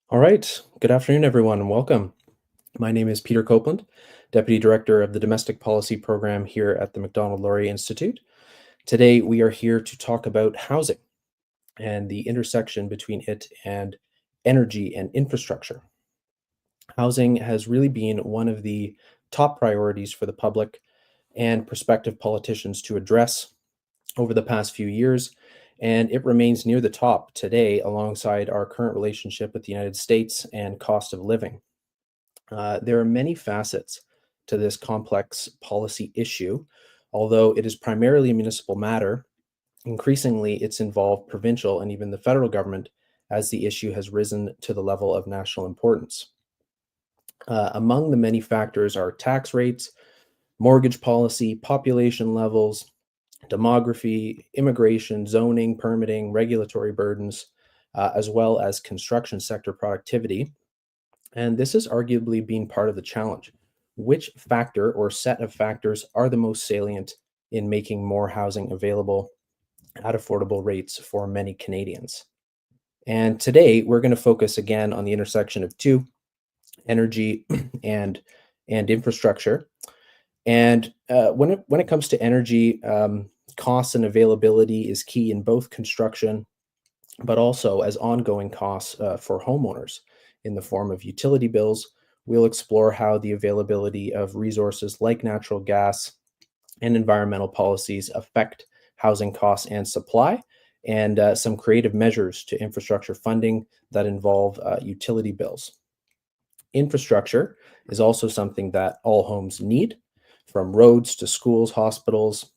All right. Good afternoon, everyone, and welcome. My name is Peter Copeland, Deputy Director of the Domestic Policy Program here at the Macdonald-Laurier Institute. Today, we are here to talk about housing and the intersection between it and energy and infrastructure. Housing has really been one of the top priorities for the public and prospective politicians to address over the past few years, and it remains near the top today alongside our current relationship with the United States and cost of living. There are many facets to this complex policy issue. Although it is primarily a municipal matter, increasingly it's involved provincial and even the federal government as the issue has risen to the level of national importance. Among the many factors are tax rates, mortgage policy, population levels, demography, immigration, zoning, permitting, regulatory burdens, as well as construction sector productivity. And this has arguably been part of the challenge. Which factor or set of factors are the most salient in making more housing available at affordable rates for many Canadians? And today we're going to focus again on the intersection of two, energy and infrastructure. And when it comes to energy, costs and availability is key in both construction, but also as ongoing costs for homeowners in the form of utility bills. We'll explore how the availability of resources like natural gas and environmental policies affect housing costs and supply, and some creative measures to infrastructure funding that involve utility bills. Infrastructure is also something that all homes need, from roads to schools, hospitals,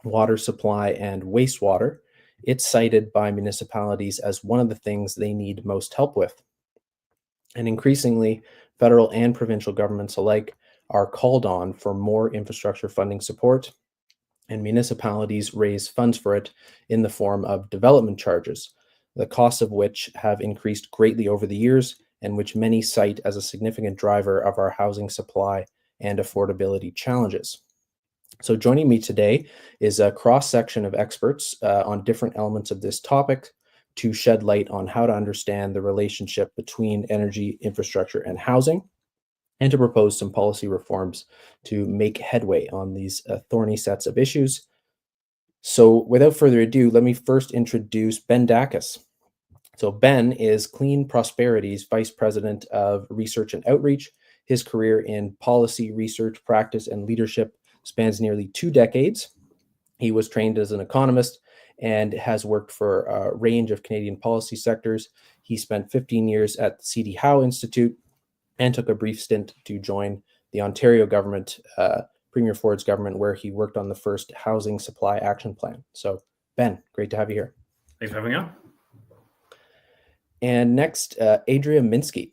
water supply, and wastewater. It's cited by municipalities as one of the things they need most help with. And increasingly, federal and provincial governments alike are called on for more infrastructure funding support, and municipalities raise funds for it in the form of development charges, the costs of which have increased greatly over the years and which many cite as a significant driver of our housing supply and affordability challenges. So joining me today is a cross-section of experts on different elements of this topic to shed light on how to understand the relationship between energy, infrastructure, and housing, and to propose some policy reforms to make headway on these thorny sets of issues. So without further ado, let me first introduce Ben Dacus. So Ben is Clean Prosperity's Vice President of Research and Outreach. His career in policy, research, practice, and leadership spans nearly 2 decades. He was trained as an economist and has worked for a range of Canadian policy sectors. He spent 15 years at the C.D. Howe Institute and took a brief stint to join the Ontario government, Premier Ford's government, where he worked on the first Housing Supply Action Plan. So, Ben, great to have you here. Thanks for having me on. And next, Adria Minsky,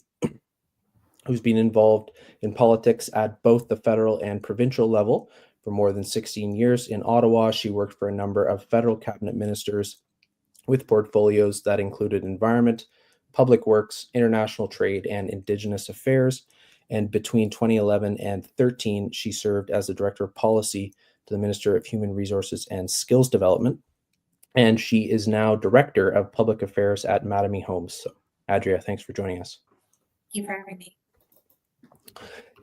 who's been involved in politics at both the federal and provincial level for more than 16 years. In Ottawa, she worked for a number of federal cabinet ministers with portfolios that included environment, public works, international trade, and Indigenous affairs. And between 2011 and 13, she served as the Director of Policy to the Minister of Human Resources and Skills Development. And she is now Director of Public Affairs at Mattamy Homes. So, Adria, thanks for joining us. Thank you for having me.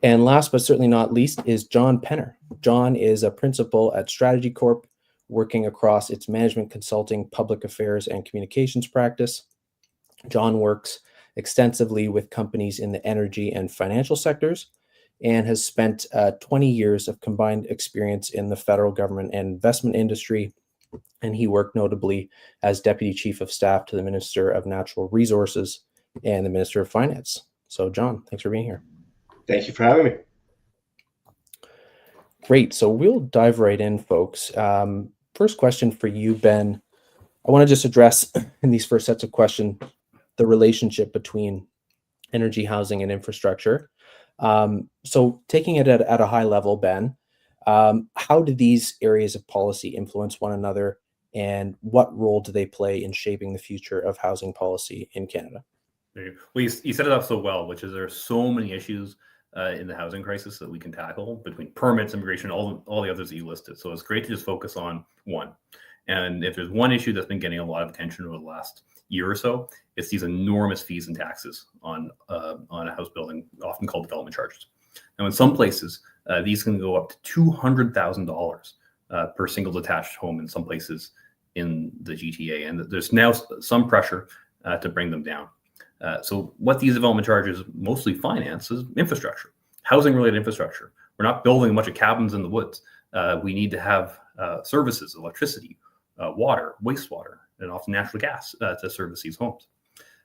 And last but certainly not least is John Penner. John is a principal at Strategy Corp, working across its management consulting, public affairs, and communications practice. John works extensively with companies in the energy and financial sectors and has spent 20 years of combined experience in the federal government and investment industry. And he worked notably as Deputy Chief of Staff to the Minister of Natural Resources and the Minister of Finance. So, John, thanks for being here. Thank you for having me. Great. So we'll dive right in, folks. First question for you, Ben. I want to just address in these first sets of questions the relationship between energy, housing, and infrastructure. So taking it at a high level, Ben, how do these areas of policy influence one another, and what role do they play in shaping the future of housing policy in Canada? Well, you set it up so well, which is there are so many issues in the housing crisis that we can tackle between permits, immigration, all the others that you listed. So it's great to just focus on one. And if there's one issue that's been getting a lot of attention over the last year or so, it's these enormous fees and taxes on a house building, often called development charges. Now, in some places, these can go up to $200,000 per single detached home in some places in the GTA, and there's now some pressure to bring them down. So what these development charges mostly finance is infrastructure, housing-related infrastructure. We're not building a bunch of cabins in the woods. We need to have services, electricity, water, wastewater, and often natural gas to service these homes.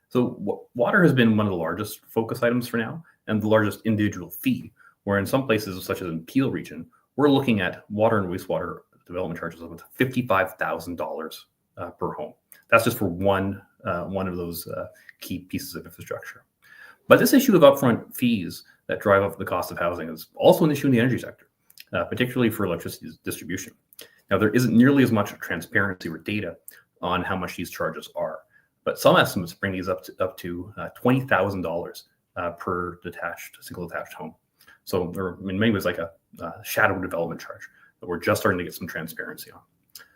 So water has been one of the largest focus items for now, and the largest individual fee, where in some places, such as in Peel region, we're looking at water and wastewater development charges of $55,000 per home. That's just for one of those key pieces of infrastructure. But this issue of upfront fees that drive up the cost of housing is also an issue in the energy sector, particularly for electricity distribution. Now, there isn't nearly as much transparency or data on how much these charges are, but some estimates bring these up to $20,000 per single detached home. So they're in many ways like a shadow development charge that we're just starting to get some transparency on.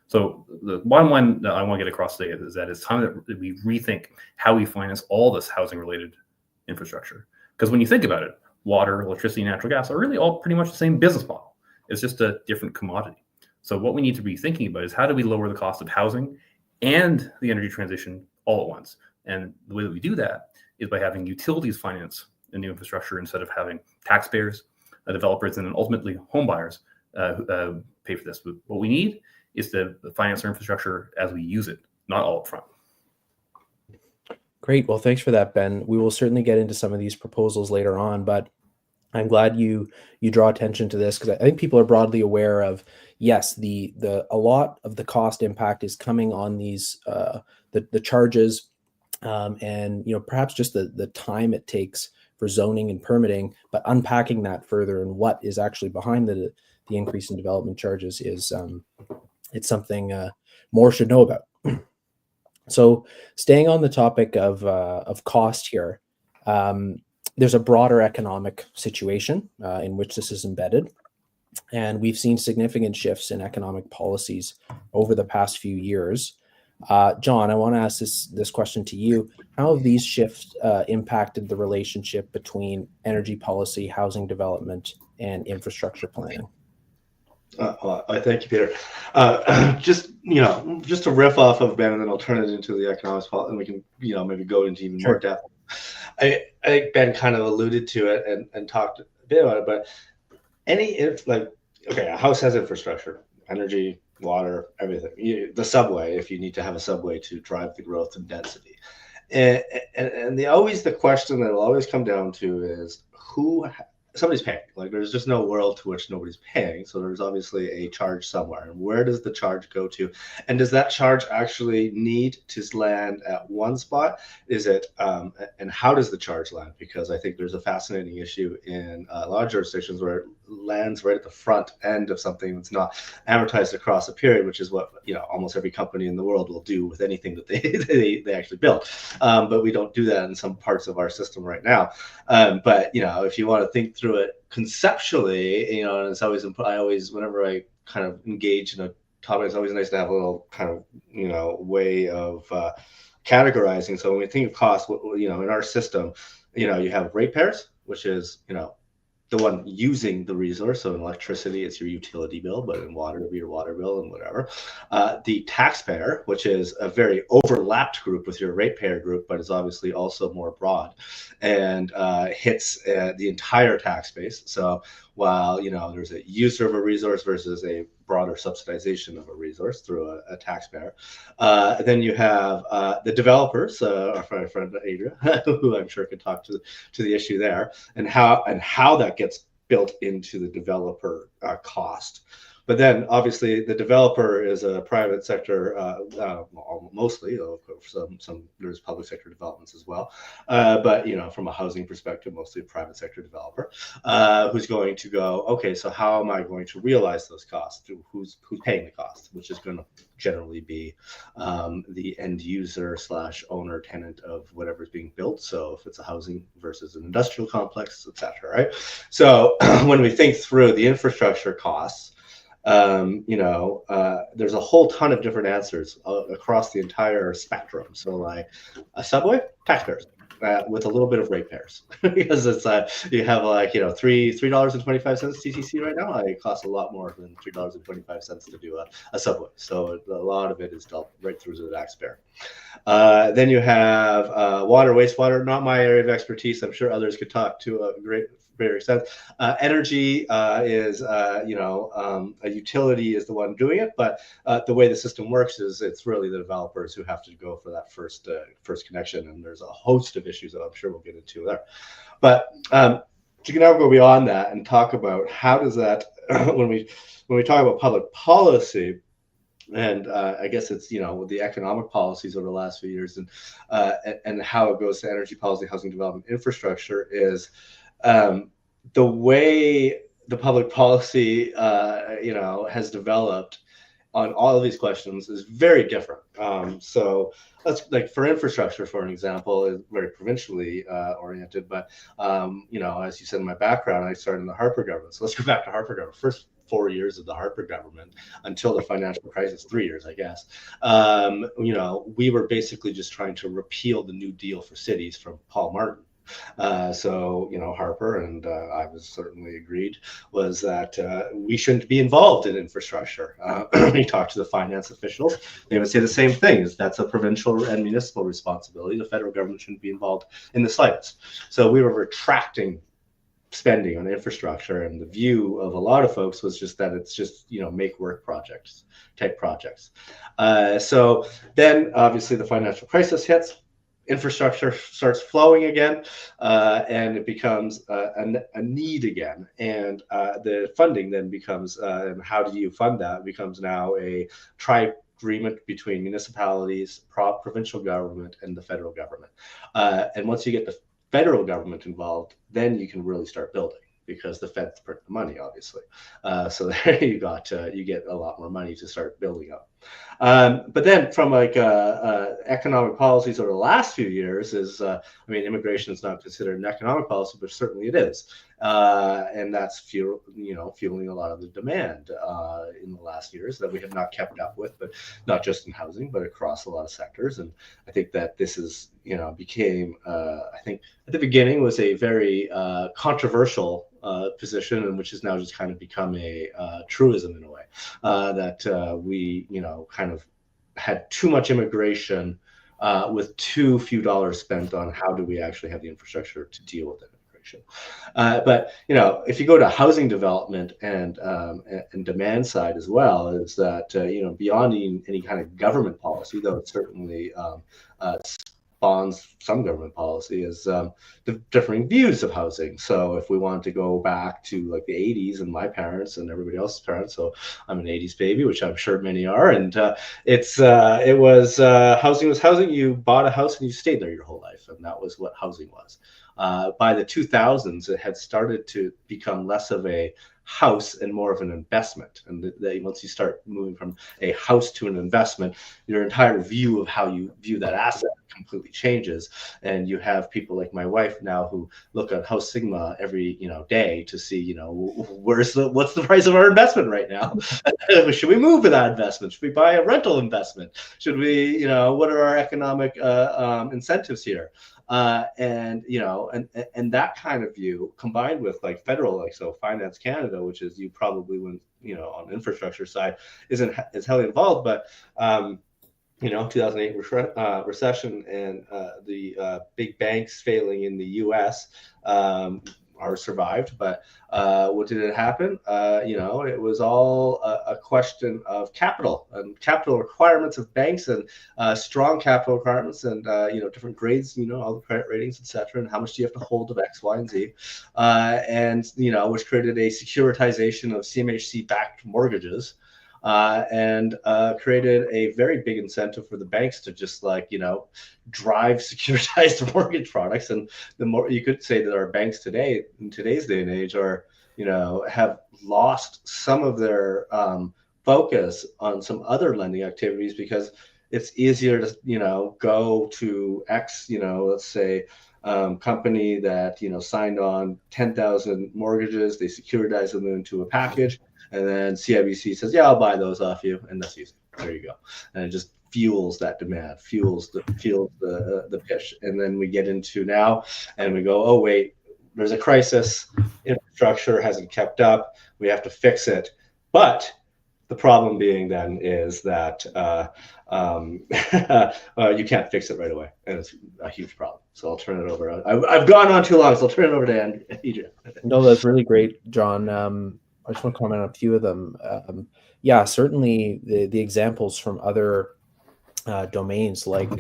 So the bottom line that I want to get across today is that it's time that we rethink how we finance all this housing-related infrastructure. Because when you think about it, water, electricity, natural gas are really all pretty much the same business model. It's just a different commodity. So what we need to be thinking about is how do we lower the cost of housing and the energy transition all at once? And the way that we do that is by having utilities finance the new infrastructure instead of having taxpayers, developers, and then ultimately home buyers pay for this. But what we need is to finance our infrastructure as we use it, not all up front. Great. Well, thanks for that, Ben. We will certainly get into some of these proposals later on, but I'm glad you draw attention to this, because I think people are broadly aware of, yes, a lot of the cost impact is coming on these the charges, and perhaps just the time it takes for zoning and permitting, but unpacking that further and what is actually behind the increase in development charges is it's something more should know about. So, staying on the topic of cost here, there's a broader economic situation in which this is embedded, and we've seen significant shifts in economic policies over the past few years. John, I want to ask this question to you. How have these shifts impacted the relationship between energy policy, housing development, and infrastructure planning? I thank you, Peter. Just to riff off of Ben, and then I'll turn it into the economics, and we can maybe go into even more depth. I think Ben kind of alluded to it and talked a bit about it, but a house has infrastructure, energy, water, everything. The subway, if you need to have a subway to drive the growth and density, and the question that will always come down to is somebody's paying. Like, there's just no world to which nobody's paying. So there's obviously a charge somewhere. And where does the charge go to? And does that charge actually need to land at one spot? Is it, and how does the charge land? Because I think there's a fascinating issue in a lot of jurisdictions where it lands right at the front end of something that's not amortized across a period, which is what almost every company in the world will do with anything that they actually build. But we don't do that in some parts of our system right now. But if you want to think through it conceptually, and it's always, whenever I kind of engage in a topic, it's always nice to have a little kind of way of categorizing. So when we think of cost, in our system, you have ratepayers, which is the one using the resource. So in electricity, it's your utility bill, but in water, it'll be your water bill and whatever. The taxpayer, which is a very overlapped group with your ratepayer group, but is obviously also more broad and hits the entire tax base. So while there's a user of a resource versus a broader subsidization of a resource through a taxpayer, then you have the developers, our friend Adria, who I'm sure could talk to the issue there, and how that gets built into the developer cost. But then, obviously, the developer is a private sector, mostly. Some there's public sector developments as well. But from a housing perspective, mostly a private sector developer who's going to go, okay, so how am I going to realize those costs? Who's paying the cost? Which is going to generally be the end user / owner tenant of whatever's being built. So if it's a housing versus an industrial complex, etc. Right. So when we think through the infrastructure costs, There's a whole ton of different answers across the entire spectrum. So like a subway, taxpayers. With a little bit of ratepayers, because it's you have like $3.25 TTC right now. It costs a lot more than $3.25 to do a subway. So a lot of it is dealt right through to the taxpayer. Then you have water, wastewater, not my area of expertise. I'm sure others could talk to a greater extent. Energy is, a utility is the one doing it, but the way the system works is it's really the developers who have to go for that first connection, and there's a host of issues that I'm sure we'll get into there. But you can now go beyond that and talk about how does that, when we talk about public policy, and I guess it's with the economic policies over the last few years, and how it goes to energy policy, housing development, infrastructure, is the way the public policy has developed on all of these questions is very different. So let's, like, for infrastructure, for an example, is very provincially oriented. But as you said, in my background, I started in the Harper government. So let's go back to Harper government. First 4 years of the Harper government until the financial crisis, 3 years, I guess. We were basically just trying to repeal the New Deal for cities from Paul Martin. Harper and I was certainly agreed was that we shouldn't be involved in infrastructure. You talk to the finance officials, they would say the same thing: is that's a provincial and municipal responsibility. The federal government shouldn't be involved in the slightest. So we were retracting spending on infrastructure, and the view of a lot of folks was just that it's just make work projects, type projects. So then obviously the financial crisis hits. Infrastructure starts flowing again, and it becomes a need again. And the funding then becomes, and how do you fund that? It becomes now a agreement between municipalities, provincial government, and the federal government. And once you get the federal government involved, then you can really start building, because the feds print the money, obviously. So there you get a lot more money to start building up. But then from economic policies over the last few years is, immigration is not considered an economic policy, but certainly it is. And that's fueling a lot of the demand in the last years that we have not kept up with, but not just in housing, but across a lot of sectors. And I think that this is, became, I think at the beginning was a very controversial position, and which has now just kind of become a truism in a way, that we, kind of had too much immigration with too few dollars spent on how do we actually have the infrastructure to deal with it. But if you go to housing development and demand side as well, is that beyond any kind of government policy, though it certainly spawns some government policy, is the differing views of housing. So if we want to go back to like the 80s and my parents and everybody else's parents, so I'm an 80s baby, which I'm sure many are, and it was housing was housing. You bought a house and you stayed there your whole life, and that was what housing was. By the 2000s, it had started to become less of a house and more of an investment. And once you start moving from a house to an investment, your entire view of how you view that asset completely changes. And you have people like my wife now who look at House Sigma every day to see what's the price of our investment right now. Should we move with that investment? Should we buy a rental investment? Should we what are our economic incentives here? And that kind of view combined with like federal, so Finance Canada, which is you probably wouldn't, on the infrastructure side isn't as heavily involved, but 2008 recession and the big banks failing in the U.S. Are survived, but what did it happen? It was all a question of capital and capital requirements of banks, and strong capital requirements, and different grades, all the credit ratings, etc., and how much do you have to hold of X, Y, and Z, and which created a securitization of CMHC-backed mortgages. And created a very big incentive for the banks to just drive securitized mortgage products. And the more you could say that our banks today, in today's day and age, are have lost some of their focus on some other lending activities, because it's easier to go to X, let's say company that signed on 10,000 mortgages, they securitize them into a package. And then CIBC says, yeah, I'll buy those off you. And that's easy. There you go. And it just fuels that demand, fuels the pitch. And then we get into now and we go, oh, wait, there's a crisis. Infrastructure hasn't kept up. We have to fix it. But the problem being then is that you can't fix it right away, and it's a huge problem. So I'll turn it over. I've gone on too long, so I'll turn it over to Adrian. No, that's really great, John. I just want to comment on a few of them. Yeah, certainly the examples from other domains like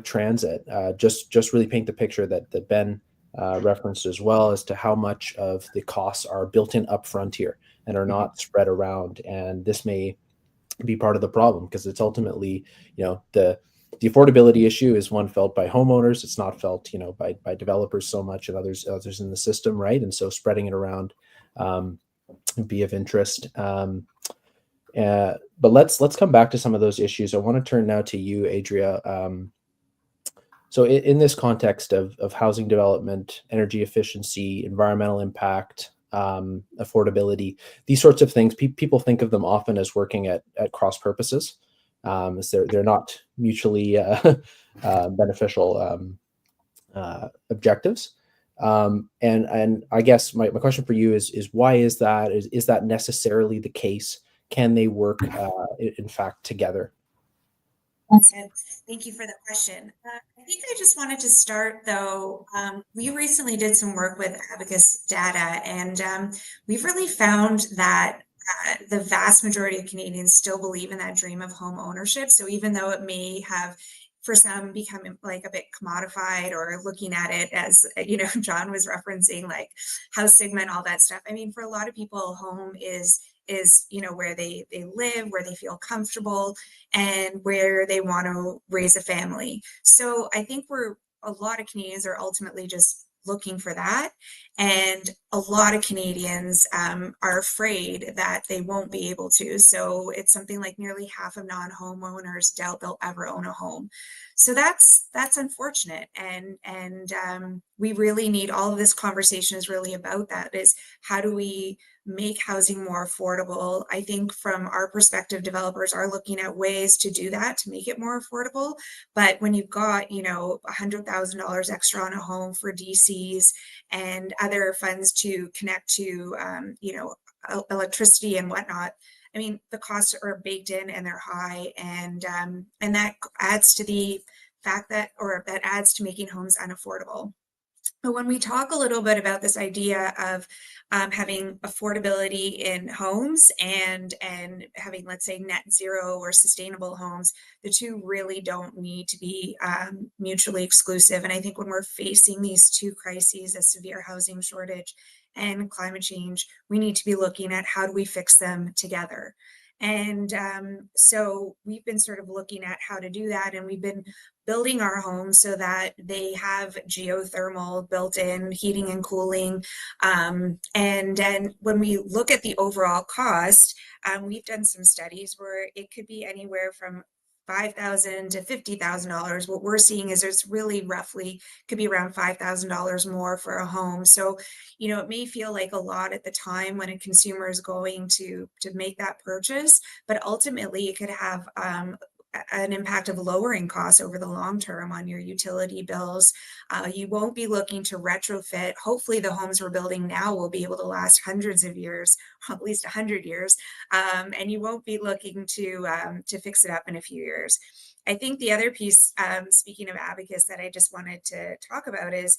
transit just really paint the picture that Ben referenced as well, as to how much of the costs are built in upfront here and are not spread around. And this may be part of the problem, because it's ultimately, the affordability issue is one felt by homeowners. It's not felt, by developers so much, and others in the system, right? And so spreading it around be of interest. But let's come back to some of those issues. I want to turn now to you, Adria. So in this context of housing development, energy efficiency, environmental impact, affordability, these sorts of things, people think of them often as working at cross purposes, as they're not mutually beneficial objectives. And I guess my question for you is why is that? Is that necessarily the case? Can they work in fact together? Thank you for the question. I think I just wanted to start, though. We recently did some work with Abacus data, and we've really found that the vast majority of Canadians still believe in that dream of home ownership. So even though it may have, for some, become like a bit commodified, or looking at it as, John was referencing, like house segment, all that stuff. I mean, for a lot of people, home is where they live, where they feel comfortable, and where they want to raise a family. So I think a lot of Canadians are ultimately just looking for that. And a lot of Canadians are afraid that they won't be able to. So it's something like nearly half of non-homeowners doubt they'll ever own a home. So that's unfortunate. And we really need, all of this conversation is really about that, is how do we make housing more affordable? I think from our perspective, developers are looking at ways to do that, to make it more affordable. But when you've got, $100,000 extra on a home for DCs and other funds to connect to, electricity and whatnot, I mean, the costs are baked in and they're high, and that adds to the fact that adds to making homes unaffordable. But when we talk a little bit about this idea of having affordability in homes and having, let's say, net zero or sustainable homes, the two really don't need to be mutually exclusive. And I think when we're facing these two crises, a severe housing shortage and climate change, we need to be looking at how do we fix them together. And so we've been sort of looking at how to do that, and we've been building our homes so that they have geothermal built-in heating and cooling. And then when we look at the overall cost, we've done some studies where it could be anywhere from $5,000 to $50,000. What we're seeing is there's really roughly could be around $5,000 more for a home. So, it may feel like a lot at the time when a consumer is going to make that purchase, but ultimately it could have an impact of lowering costs over the long term on your utility bills. You won't be looking to retrofit. Hopefully the homes we're building now will be able to last hundreds of years, at least 100 years. And you won't be looking to fix it up in a few years. I think the other piece, speaking of Abacus, that I just wanted to talk about is,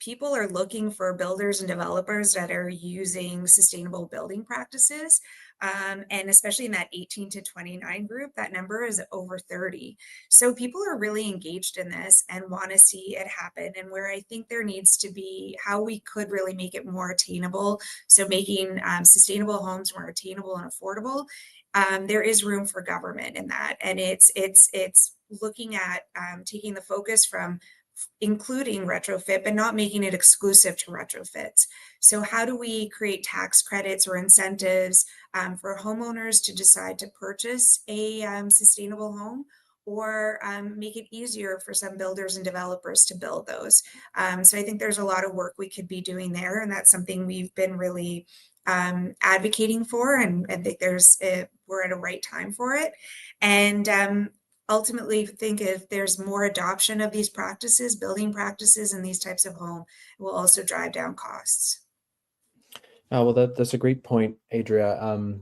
people are looking for builders and developers that are using sustainable building practices. And especially in that 18 to 29 group, that number is over 30. So people are really engaged in this and want to see it happen. And where I think there needs to be, how we could really make it more attainable. So making sustainable homes more attainable and affordable. There is room for government in that. And it's looking at taking the focus from including retrofit, but not making it exclusive to retrofits. So how do we create tax credits or incentives for homeowners to decide to purchase a sustainable home, or make it easier for some builders and developers to build those? So I think there's a lot of work we could be doing there, and that's something we've been really advocating for, and I think we're at a right time for it. And ultimately think if there's more adoption of these practices, building practices in these types of home, it will also drive down costs. Well, that's a great point, Adria.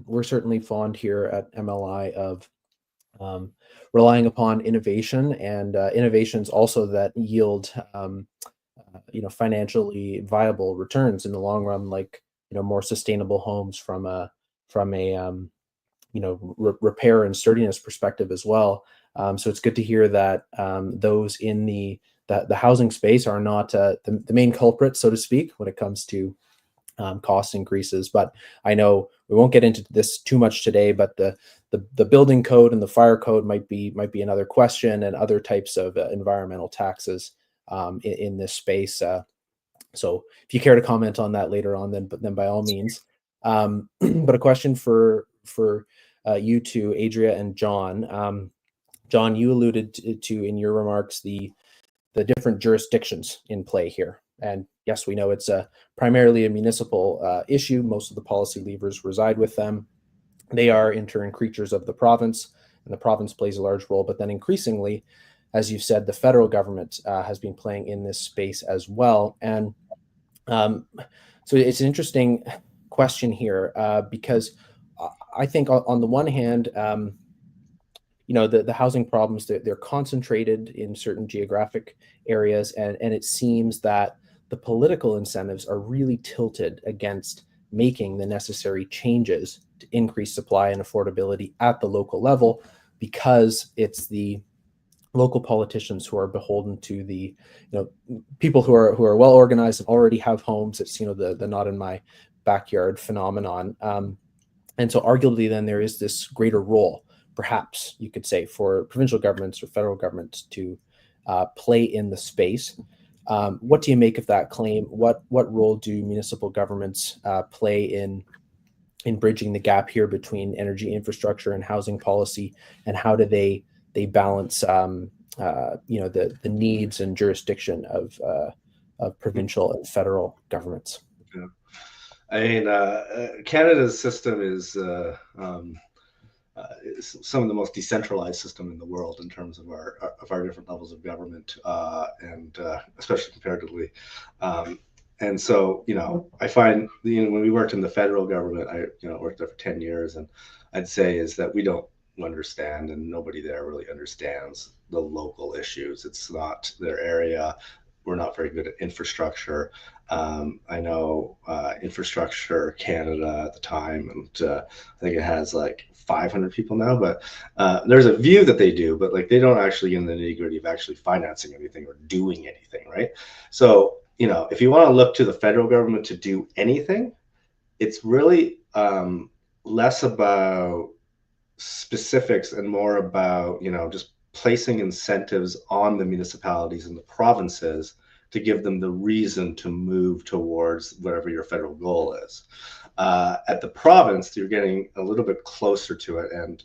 We're certainly fond here at MLI of relying upon innovation and innovations also that yield financially viable returns in the long run, like more sustainable homes from a repair and sturdiness perspective as well. So it's good to hear that those in the housing space are not the main culprit, so to speak, when it comes to cost increases. But I know we won't get into this too much today, but the building code and the fire code might be another question, and other types of environmental taxes in this space. So if you care to comment on that later on, then by all means. But a question for you two, Adria and John. John, you alluded to in your remarks the different jurisdictions in play here. And yes, we know it's primarily a municipal issue. Most of the policy levers reside with them. They are in turn creatures of the province, and the province plays a large role. But then increasingly, as you've said, the federal government has been playing in this space as well. And so it's an interesting question here because I think on the one hand, the housing problems, they're concentrated in certain geographic areas, and it seems that the political incentives are really tilted against making the necessary changes to increase supply and affordability at the local level, because it's the local politicians who are beholden to the people who are well organized and already have homes. It's the not in my backyard phenomenon, and so arguably then there is this greater role, perhaps you could say, for provincial governments or federal governments to play in the space. What do you make of that claim? What role do municipal governments play in bridging the gap here between energy infrastructure and housing policy, and how do they balance the needs and jurisdiction of provincial and federal governments? Yeah. I mean, Canada's system is some of the most decentralized system in the world in terms of our different levels of government, and especially comparatively. And so, I find, when we worked in the federal government, I worked there for 10 years, and I'd say is that we don't understand, and nobody there really understands the local issues. It's not their area. We're not very good at infrastructure. I know Infrastructure Canada at the time, and I think it has like 500 people now, but there's a view that they do, but like they don't actually get in the nitty-gritty of actually financing anything or doing anything, right? So, if you want to look to the federal government to do anything, it's really less about specifics and more about, just placing incentives on the municipalities and the provinces to give them the reason to move towards whatever your federal goal is. At the province, you're getting a little bit closer to it, and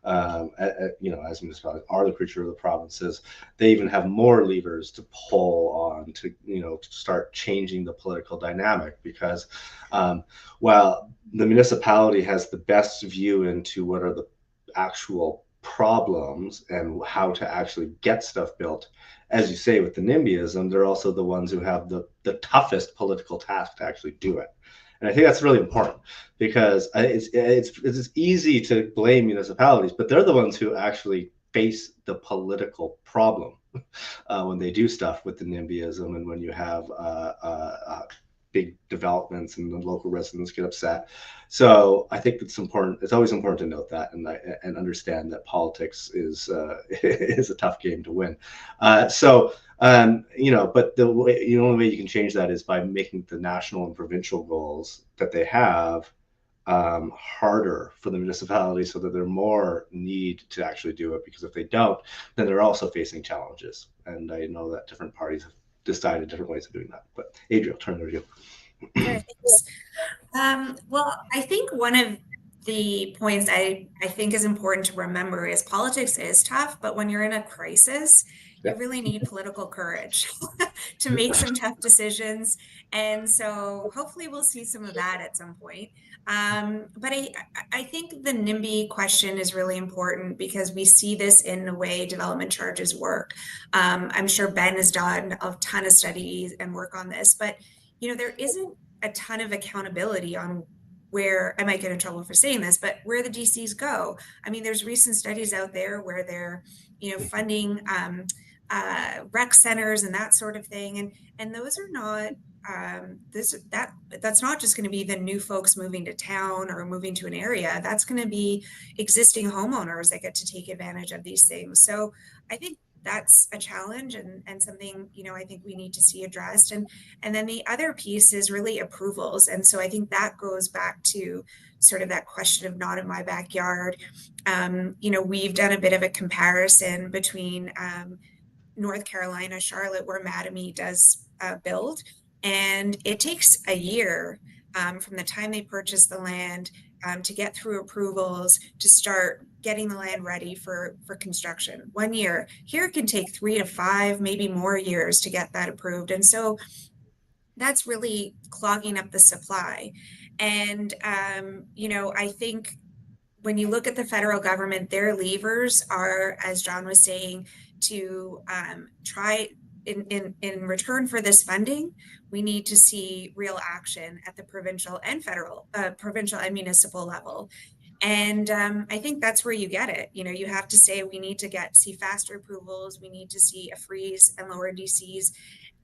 as municipalities are the creature of the provinces, they even have more levers to pull on to to start changing the political dynamic, because while the municipality has the best view into what are the actual problems and how to actually get stuff built, as you say, with the NIMBYism, they're also the ones who have the toughest political task to actually do it. And I think that's really important, because it's easy to blame municipalities, but they're the ones who actually face the political problem when they do stuff with the NIMBYism, and when you have big developments and the local residents get upset. So I think it's important. It's always important to note that and understand that politics is is a tough game to win. But the only way you can change that is by making the national and provincial goals that they have harder for the municipality, so that they're more need to actually do it, because if they don't, then they're also facing challenges. And I know that different parties have decided different ways of doing that. But Adria, I'll turn it over to you. Sure, thanks. Well, I think one of the points I think is important to remember is politics is tough, but when you're in a crisis, you really need political courage to make some tough decisions. And so hopefully we'll see some of that at some point. But I think the NIMBY question is really important because we see this in the way development charges work. I'm sure Ben has done a ton of studies and work on this, but there isn't a ton of accountability on where, I might get in trouble for saying this, but where the DCs go. I mean, there's recent studies out there where they're, funding rec centers and that sort of thing, and those are not that's not just going to be the new folks moving to town or moving to an area. That's going to be existing homeowners that get to take advantage of these things. So I think that's a challenge and something I think we need to see addressed. And then the other piece is really approvals. And so I think that goes back to sort of that question of not in my backyard. We've done a bit of a comparison between North Carolina, Charlotte, where Mattamy does build, and it takes a year from the time they purchase the land to get through approvals to start getting the land ready for construction. 1 year. Here it can take 3 to 5, maybe more years to get that approved. And so that's really clogging up the supply. And, I think when you look at the federal government, their levers are, as John was saying, to try in return for this funding, we need to see real action at the provincial and municipal level. And I think that's where you get it. You have to say we need to see faster approvals. We need to see a freeze and lower DCs.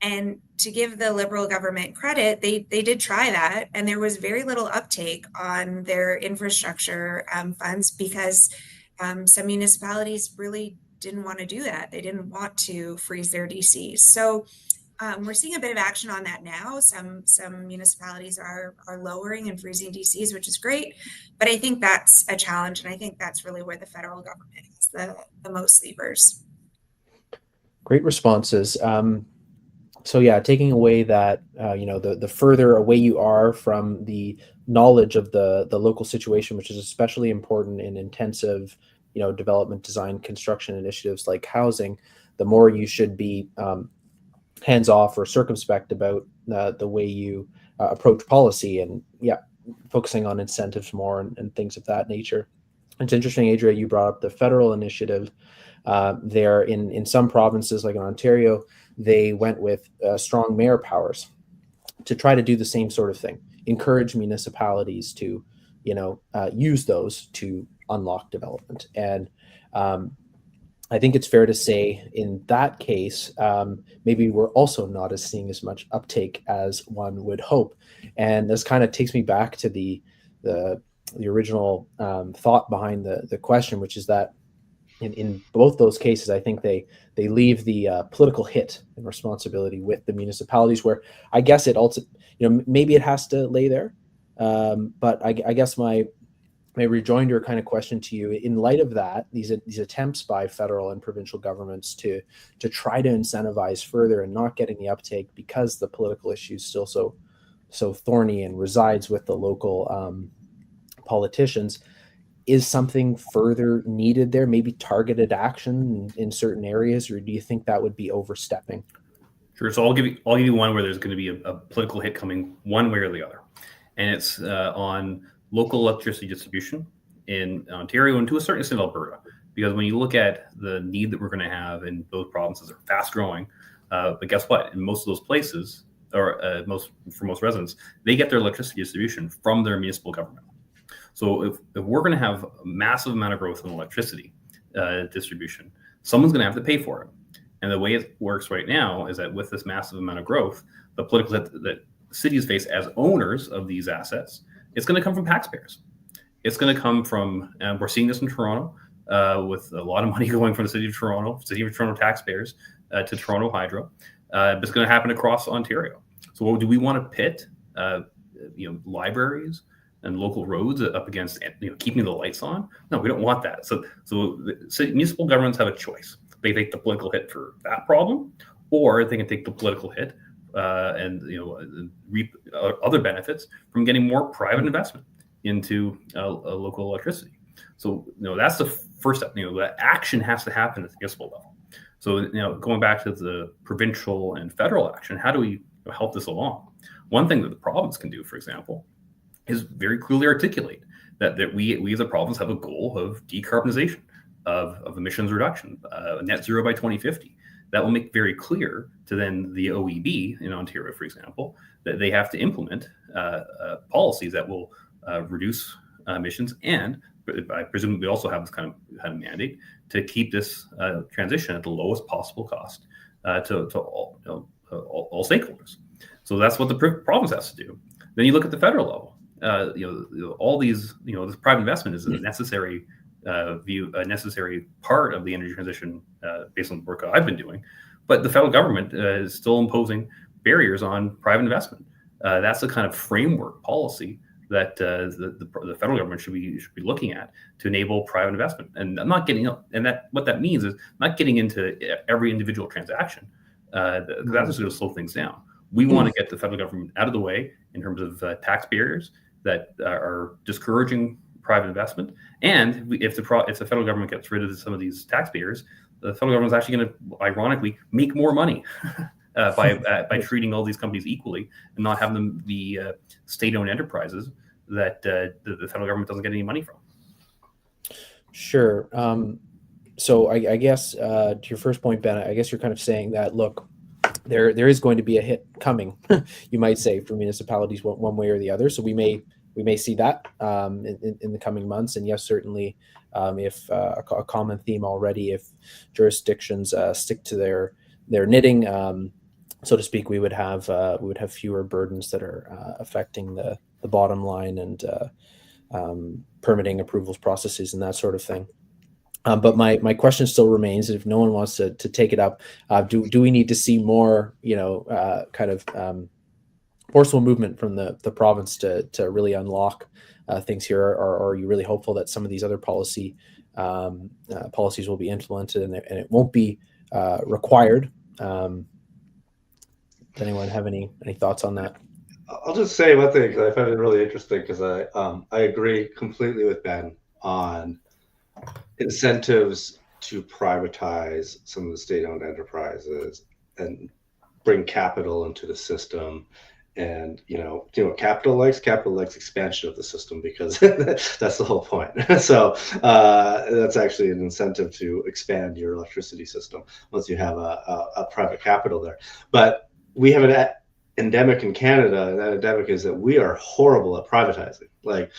And to give the Liberal government credit, they did try that. And there was very little uptake on their infrastructure funds because some municipalities really didn't want to do that. They didn't want to freeze their DCs. So we're seeing a bit of action on that now. Some municipalities are lowering and freezing DCs, which is great. But I think that's a challenge. And I think that's really where the federal government has the most levers. Great responses. So yeah, taking away that, the further away you are from the knowledge of the local situation, which is especially important in intensive, development, design, construction initiatives like housing, the more you should be hands-off or circumspect about the way you approach policy and, focusing on incentives more and things of that nature. It's interesting, Adria, you brought up the federal initiative. There in some provinces, like in Ontario, they went with strong mayor powers to try to do the same sort of thing, encourage municipalities to, use those to unlock development. And I think it's fair to say in that case, maybe we're also not seeing as much uptake as one would hope. And this kind of takes me back to the original thought behind the question, which is that in both those cases, I think they leave the political hit and responsibility with the municipalities, where I guess it also, maybe it has to lay there. But I guess my rejoinder kind of question to you, in light of that, these attempts by federal and provincial governments to try to incentivize further and not getting the uptake because the political issue is still so thorny and resides with the local politicians, is something further needed there? Maybe targeted action in certain areas, or do you think that would be overstepping? Sure. So I'll give you one where there's going to be a political hit coming one way or the other, and it's on local electricity distribution in Ontario and to a certain extent Alberta. Because when you look at the need that we're going to have in both provinces, are fast growing. But guess what? In most of those places, or for most residents, they get their electricity distribution from their municipal government. So if we're going to have a massive amount of growth in electricity distribution, someone's going to have to pay for it. And the way it works right now is that with this massive amount of growth, the political hit that cities face as owners of these assets, it's going to come from taxpayers. It's going to come from, and we're seeing this in Toronto, with a lot of money going from the City of Toronto taxpayers to Toronto Hydro. But it's going to happen across Ontario. So do we want to pit, libraries and local roads up against, keeping the lights on? No, we don't want that. So municipal governments have a choice. They take the political hit for that problem, or they can take the political hit and reap other benefits from getting more private investment. into a local electricity. So that's the first step. The action has to happen at the municipal level. So going back to the provincial and federal action, how do we help this along? One thing that the province can do, for example, is very clearly articulate that we as a province have a goal of decarbonization, of emissions reduction, net zero by 2050. That will make very clear to then the OEB in Ontario, for example, that they have to implement policies that will reduce emissions, and I presume we also have this kind of mandate to keep this transition at the lowest possible cost to all stakeholders. So that's what the province has to do. Then you look at the federal level. All these, this private investment is a necessary a necessary part of the energy transition based on the work I've been doing. But the federal government is still imposing barriers on private investment. That's the kind of framework policy that the federal government should be looking at to enable private investment. And I'm not getting, and that what that means is not getting into every individual transaction. That's just going to slow things down. We want to get the federal government out of the way in terms of tax barriers that are discouraging private investment. And if the federal government gets rid of some of these tax barriers, the federal government is actually going to, ironically, make more money by treating all these companies equally and not having them be state-owned enterprises that the federal government doesn't get any money from. Sure. So I guess to your first point, Ben, I guess you're kind of saying that, look, there is going to be a hit coming, you might say, for municipalities one way or the other. So we may see that in the coming months. And yes, certainly, if a common theme already, if jurisdictions stick to their knitting, so to speak, we would have fewer burdens that are affecting the bottom line and permitting approvals processes and that sort of thing. But my question still remains: if no one wants to take it up, do we need to see more, kind of forceful movement from the province to really unlock things here? Or are you really hopeful that some of these other policies will be implemented and it won't be required? Does anyone have any thoughts on that? I'll just say one thing, because I find it really interesting, because I agree completely with Ben on incentives to privatize some of the state-owned enterprises and bring capital into the system. And capital likes expansion of the system, because that's the whole point. So that's actually an incentive to expand your electricity system once you have a private capital there. But we have an endemic in Canada, and that endemic is that we are horrible at privatizing. Like,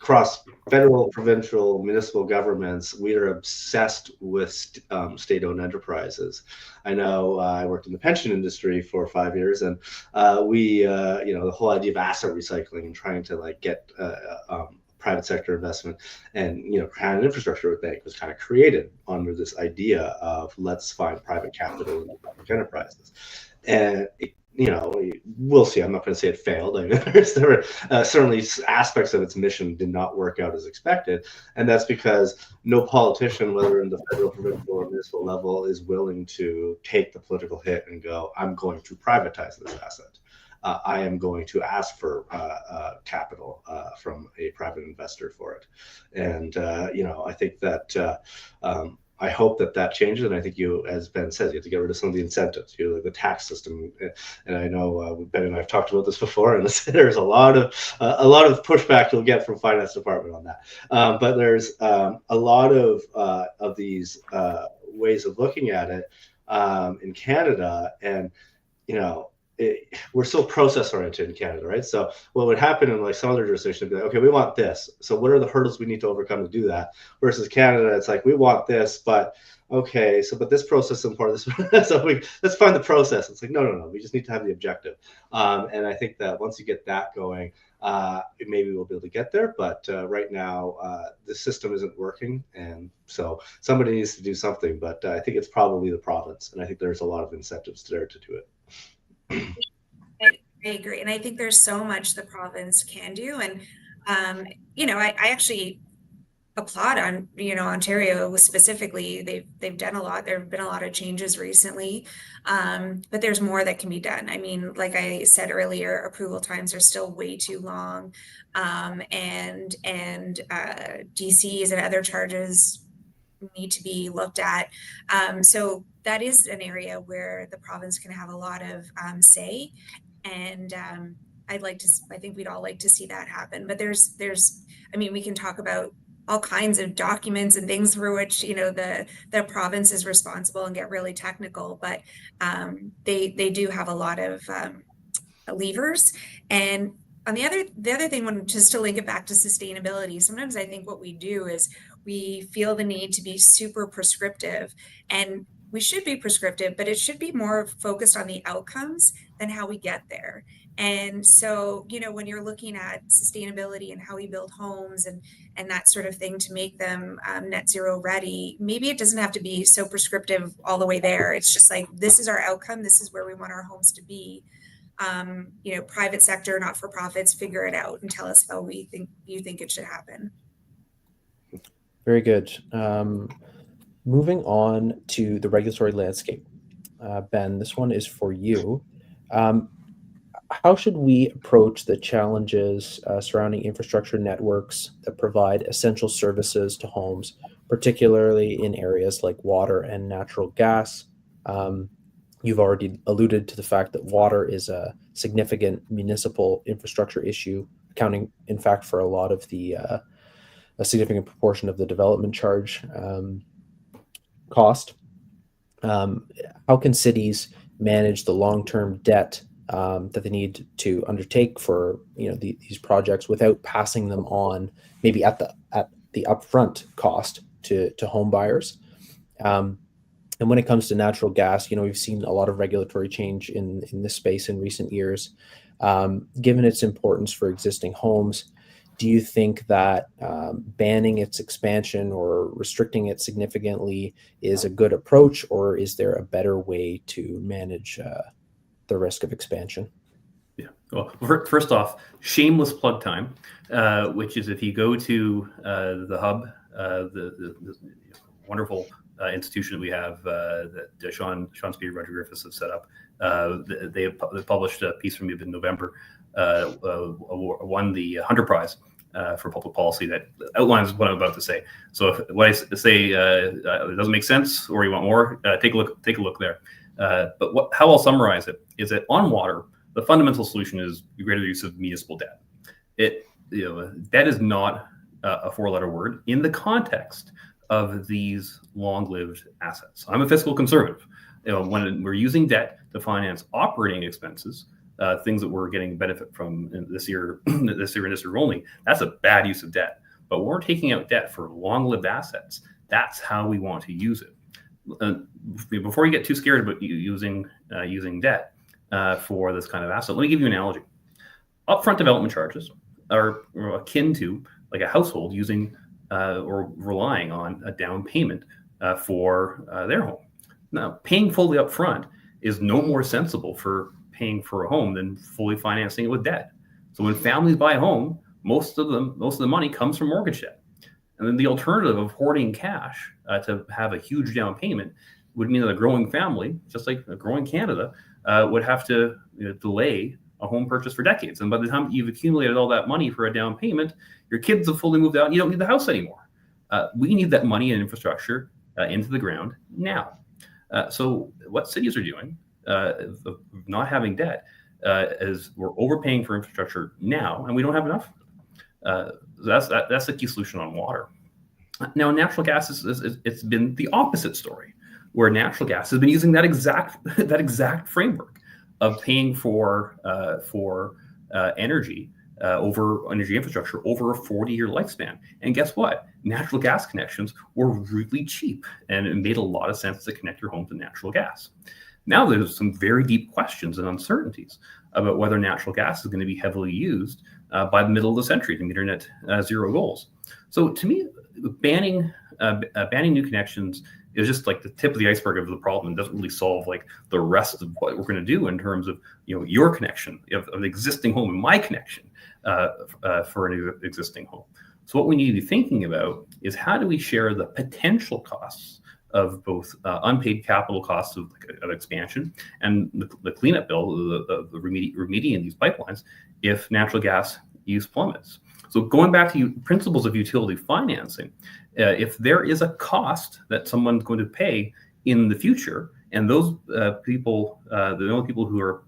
across federal, provincial, municipal governments, we are obsessed with state-owned enterprises. I know I worked in the pension industry for 5 years, and the whole idea of asset recycling and trying to get private sector investment and kind of infrastructure with bank was kind of created under this idea of let's find private capital in public enterprises. And we'll see. I'm not going to say it failed. I mean, there were certainly aspects of its mission did not work out as expected, and that's because no politician, whether in the federal, provincial, or municipal level, is willing to take the political hit and go, "I'm going to privatize this asset. I am going to ask for capital from a private investor for it." And I think that. I hope that changes, and I think as Ben says, you have to get rid of some of the incentives, the tax system. And I know Ben and I have talked about this before, and there's a lot of pushback you'll get from finance department on that. But there's a lot of these ways of looking at it in Canada, and we're so process oriented in Canada, right? So what would happen in some other jurisdictions would be like, okay, we want this. So what are the hurdles we need to overcome to do that? Versus Canada, it's like, we want this, but okay, but this process is important. So let's find the process. It's like, no, we just need to have the objective. And I think that once you get that going, maybe we'll be able to get there. But right now, the system isn't working. And so somebody needs to do something. But I think it's probably the province. And I think there's a lot of incentives there to do it. I agree. And I think there's so much the province can do. And, I actually applaud on, Ontario specifically. They've done a lot. There have been a lot of changes recently, but there's more that can be done. I mean, like I said earlier, approval times are still way too long, and DCs and other charges need to be looked at. So that is an area where the province can have a lot of say, and I think we'd all like to see that happen. But I mean, we can talk about all kinds of documents and things for which the province is responsible and get really technical, but they do have a lot of levers. And on the other thing, just to link it back to sustainability, sometimes I think what we do is we feel the need to be super prescriptive, and we should be prescriptive, but it should be more focused on the outcomes than how we get there. And so, when you're looking at sustainability and how we build homes and that sort of thing to make them net zero ready, maybe it doesn't have to be so prescriptive all the way there. It's just like, this is our outcome. This is where we want our homes to be. Private sector, not-for-profits, figure it out and tell us how you think it should happen. Very good. Moving on to the regulatory landscape. Ben, this one is for you. How should we approach the challenges surrounding infrastructure networks that provide essential services to homes, particularly in areas like water and natural gas? You've already alluded to the fact that water is a significant municipal infrastructure issue, accounting, in fact, for a significant proportion of the development charge cost. How can cities manage the long-term debt that they need to undertake for these projects without passing them on, maybe at the upfront cost to home buyers? And when it comes to natural gas, we've seen a lot of regulatory change in this space in recent years. Given its importance for existing homes, do you think that banning its expansion or restricting it significantly is a good approach, or is there a better way to manage the risk of expansion? Yeah. Well, first off, shameless plug time, which is if you go to the hub, the wonderful institution that we have that Sean Speed and Roger Griffiths have set up. They published a piece from me in November, won the Hunter Prize for public policy that outlines what I'm about to say. So if what I say it doesn't make sense or you want more, take a look there. But how I'll summarize it is that on water, the fundamental solution is greater use of municipal debt. Debt is not a four-letter word in the context of these long-lived assets. I'm a fiscal conservative. When we're using debt to finance operating expenses, things that we're getting benefit from this year and this year only, that's a bad use of debt. But when we're taking out debt for long-lived assets, that's how we want to use it. Before you get too scared about using debt for this kind of asset, let me give you an analogy. Upfront development charges are akin to like a household using or relying on a down payment for their home. Now, paying fully upfront is no more sensible for paying for a home than fully financing it with debt. So when families buy a home, most of the money comes from mortgage debt. And then the alternative of hoarding cash to have a huge down payment would mean that a growing family, just like a growing Canada, would have to delay a home purchase for decades. And by the time you've accumulated all that money for a down payment, your kids have fully moved out and you don't need the house anymore. We need that money and infrastructure into the ground now. So what cities are doing, not having debt, is we're overpaying for infrastructure now, and we don't have enough. That's the key solution on water. Now, natural gas it's been the opposite story, where natural gas has been using that exact framework of paying for energy infrastructure over a 40-year lifespan. And guess what? Natural gas connections were really cheap, and it made a lot of sense to connect your home to natural gas. Now there's some very deep questions and uncertainties about whether natural gas is going to be heavily used by the middle of the century to meet our net zero goals. So to me, banning new connections is just like the tip of the iceberg of the problem. It doesn't really solve like the rest of what we're going to do in terms of your connection of an existing home and my connection for a new existing home. So what we need to be thinking about is how do we share the potential costs of both unpaid capital costs of expansion and the cleanup bill, the remediating these pipelines if natural gas use plummets. So going back to principles of utility financing, if there is a cost that someone's going to pay in the future, and those people, the only people who are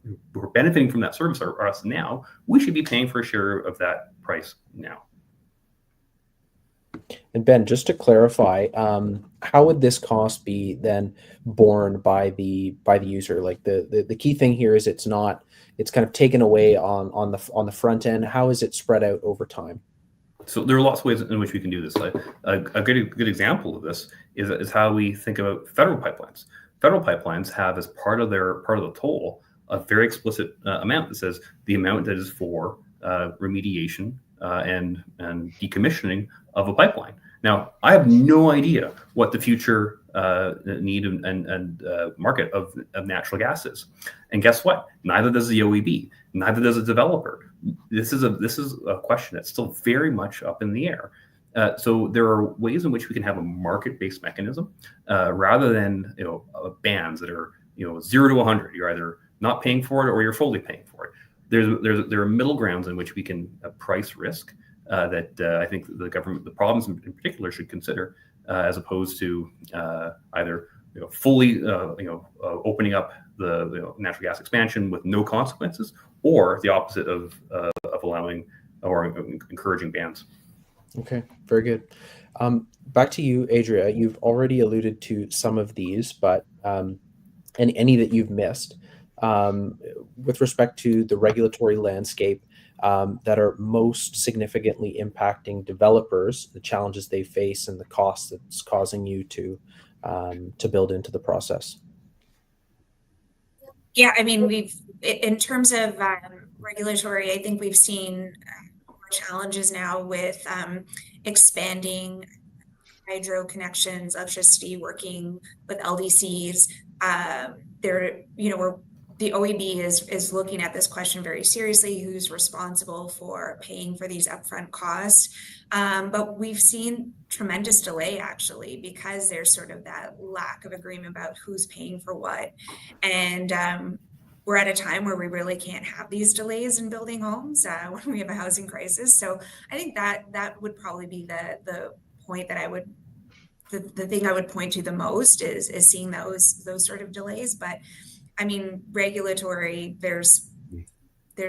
benefiting from that service are us now, we should be paying for a share of that price now. And Ben, just to clarify, how would this cost be then borne by the user? Like the key thing here is it's kind of taken away on the front end. How is it spread out over time? So there are lots of ways in which we can do this. A good example of this is how we think about federal pipelines. Federal pipelines have as part of the toll a very explicit amount that says the amount that is for remediation and decommissioning of a pipeline. Now, I have no idea what the future need and market of natural gas is, and guess what? Neither does the OEB. Neither does a developer. This is a question that's still very much up in the air. So there are ways in which we can have a market-based mechanism rather than bands that are 0 to 100. You're either not paying for it or you're fully paying for it. There are middle grounds in which we can price risk that I think the government, the province in particular, should consider as opposed to either fully opening up the natural gas expansion with no consequences, or the opposite of allowing or encouraging bans. Okay, very good. Back to you, Adria. You've already alluded to some of these, but any that you've missed with respect to the regulatory landscape that are most significantly impacting developers, the challenges they face, and the costs that's causing you to build into the process. Yeah, I mean, in terms of regulatory, I think we've seen more challenges now with expanding hydro connections, electricity, working with LDCs. The OEB is looking at this question very seriously, who's responsible for paying for these upfront costs. But we've seen tremendous delay, actually, because there's sort of that lack of agreement about who's paying for what. And we're at a time where we really can't have these delays in building homes when we have a housing crisis. So I think that would probably be the point that the thing I would point to the most is seeing those sort of delays. But I mean, regulatory, there's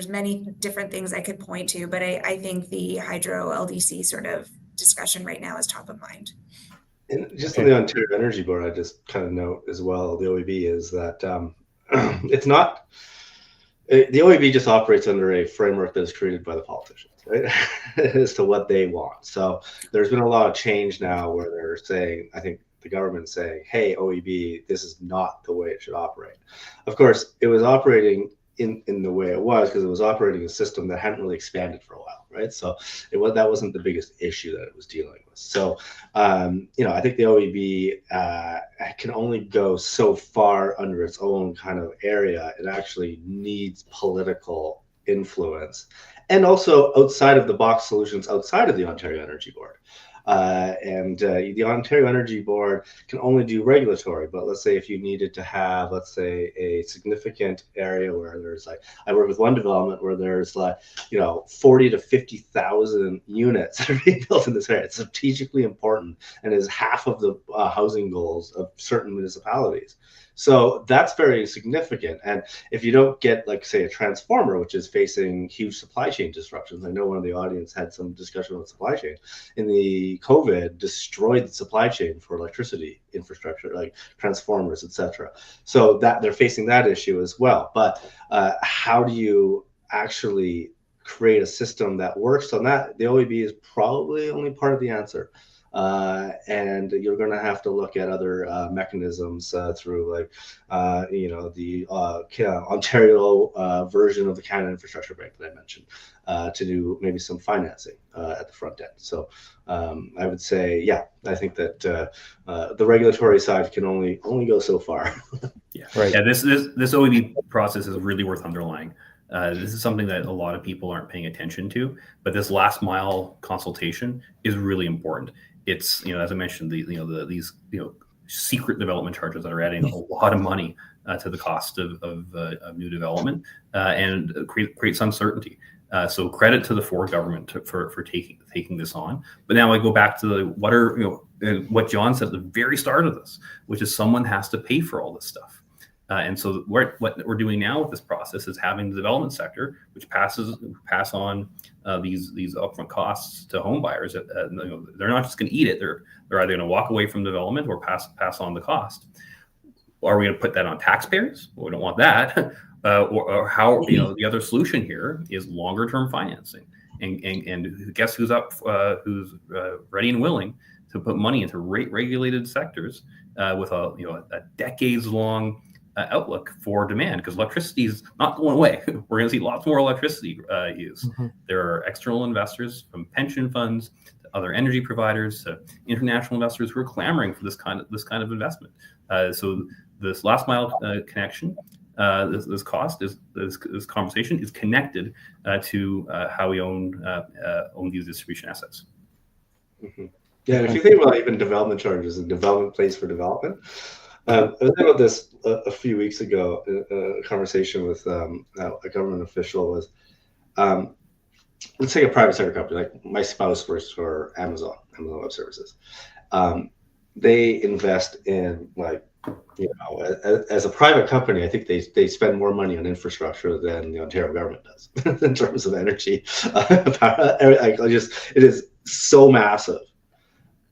many different things I could point to, but I think the hydro LDC sort of discussion right now is top of mind. And just on the Ontario Energy Board, I just kind of note as well, the OEB is that it's not, the OEB just operates under a framework that is created by the politicians, right? As to what they want. So there's been a lot of change now where they're saying, I think, the government saying, hey, OEB, this is not the way it should operate. Of course, it was operating in the way it was because it was operating a system that hadn't really expanded for a while, right? So that wasn't the biggest issue that it was dealing with. So, I think the OEB can only go so far under its own kind of area. It actually needs political influence and also outside of the box solutions outside of the Ontario Energy Board. The Ontario Energy Board can only do regulatory, but let's say if you needed to have, let's say, a significant area where there's I work with one development where there's 40 to 50,000 units that are being built in this area. It's strategically important and is half of the housing goals of certain municipalities. So that's very significant. And if you don't get, say, a transformer, which is facing huge supply chain disruptions, I know one of the audience had some discussion about supply chain. In the COVID, destroyed the supply chain for electricity infrastructure, like transformers, etc. So that they're facing that issue as well. But how do you actually create a system that works on that? The OEB is probably only part of the answer. And you're going to have to look at other mechanisms through the Ontario version of the Canada Infrastructure Bank that I mentioned to do maybe some financing at the front end. So I would say, yeah, I think that the regulatory side can only go so far. Yeah, right. Yeah, this OEB process is really worth underlying. This is something that a lot of people aren't paying attention to, but this last mile consultation is really important. It's, as I mentioned, these secret development charges that are adding a lot of money to the cost of new development and creates uncertainty. So credit to the Ford government for taking this on. But now I go back to what John said at the very start of this, which is someone has to pay for all this stuff. And so what we're doing now with this process is having the development sector, which pass on these upfront costs to home buyers. They're not just going to eat it. They're either going to walk away from development or pass on the cost. Are we going to put that on taxpayers? Well, we don't want that. Or how the other solution here is longer term financing, and guess who's ready and willing to put money into regulated sectors with a decades long outlook for demand, because electricity is not going away. We're going to see lots more electricity use. Mm-hmm. There are external investors, from pension funds to other energy providers to international investors, who are clamoring for this kind of investment. So this last mile connection, this conversation is connected to how we own these distribution assets. Mm-hmm. Yeah, and if you think about even development charges and development place for development, I was thinking about this a few weeks ago. A conversation with a government official was, let's take a private sector company, like my spouse works for Amazon Web Services. They invest in, as a private company, I think they spend more money on infrastructure than the Ontario government does in terms of energy. It is so massive.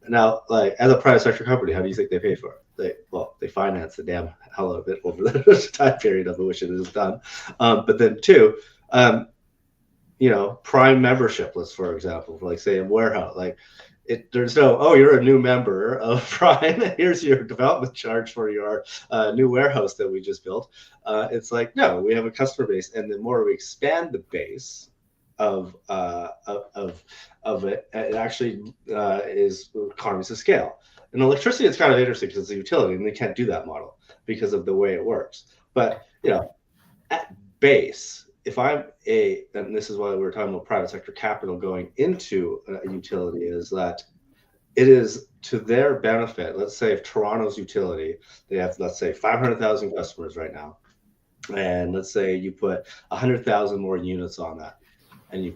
Now, as a private sector company, how do you think they pay for it? They finance the damn hell out of it over the time period of which it is done. But then two, Prime membership lists, for example, for say a warehouse, there's no, you're a new member of Prime, here's your development charge for your new warehouse that we just built. It's no, we have a customer base, and the more we expand the base of it, it actually is economies of scale. In electricity, it's kind of interesting because it's a utility, and they can't do that model because of the way it works. But at base, if I'm and this is why we're talking about private sector capital going into a utility, is that it is to their benefit. Let's say if Toronto's utility, they have, let's say, 500,000 customers right now, and let's say you put 100,000 more units on that, and you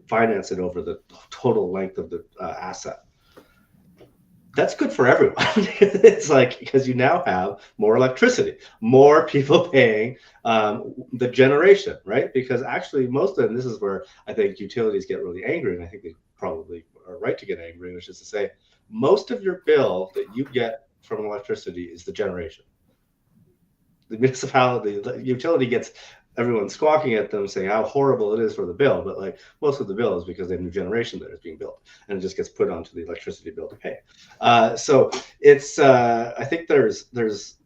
finance it over the total length of the asset. That's good for everyone. It's because you now have more electricity, more people paying the generation, right? Because actually most of them, this is where I think utilities get really angry, and I think they probably are right to get angry, which is to say most of your bill that you get from electricity is the generation. The municipality, the utility gets everyone squawking at them saying how horrible it is for the bill, but most of the bill is because they have new generation that is being built, and it just gets put onto the electricity bill to pay. So it's I think there's